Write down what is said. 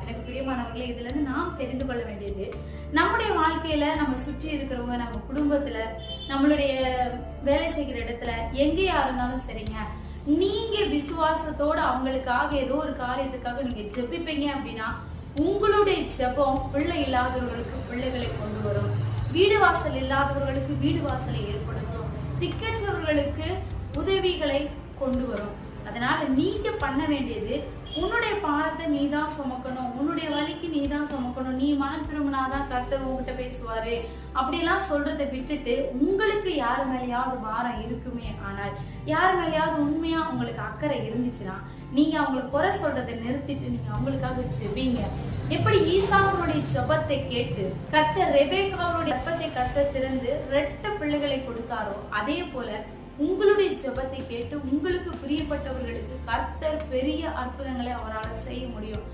எனக்கு பிரியமானவர்களே, இதுல இருந்து நாம் தெரிந்து கொள்ள வேண்டியது, நம்முடைய வாழ்க்கையில நம்ம சுற்றி இருக்கிறவங்க, நம்ம குடும்பத்துல, நம்மளுடைய வேலை செய்கிற இடத்துல எங்கேயா இருந்தாலும் சரிங்க, நீங்க விசுவாசத்தோட அவங்களுக்காக ஏதோ ஒரு காரியத்துக்காக நீங்க ஜெபிப்பீங்க அப்படின்னா, உங்களுடைய ஜெபம் பிள்ளை இல்லாதவர்களுக்கு பிள்ளைகளை கொண்டு வரும், வீடு வாசல் இல்லாதவர்களுக்கு வீடு வாசலை ஏற்படுத்தும், திக்கற்றவர்களுக்கு உதவிகளை கொண்டு வரும். அதனால நீங்க பண்ண வேண்டியது, உன்னுடைய பாரத்தை நீ தான் சுமக்கணும், உன்னுடைய வலிக்கு நீ தான் சுமக்கணும், நீ மனம் திரும்பினாதான் கர்த்தர் உங்ககிட்ட பேசுவாரு அப்படிலாம் சொல்றதை விட்டுட்டு, உங்களுக்கு யாரு மேலேயாவது பாரம் இருக்குமே ஆனால், யாரு மேலேயாவது உண்மையா உங்களுக்கு அக்கறை இருந்துச்சுன்னா, நீங்க அவங்களுக்கு குறை சொல்றதை நிறுத்திட்டு நீங்க அவங்களுக்காக ஜெபிங்க. எப்படி ஈசாக்குடைய ஜெபத்தை கேட்டு கர்த்தர் ரெபெக்காவுடைய ஜெபத்தை கர்த்தர் திறந்து 2 பிள்ளைகளை கொடுத்தாரோ, அதே போல உங்களுடைய ஜெபத்தை கேட்டு உங்களுக்கு பிரியப்பட்டவர்களுக்கு கர்த்தர் பெரிய அற்புதங்களை அவரால் செய்ய முடியும்.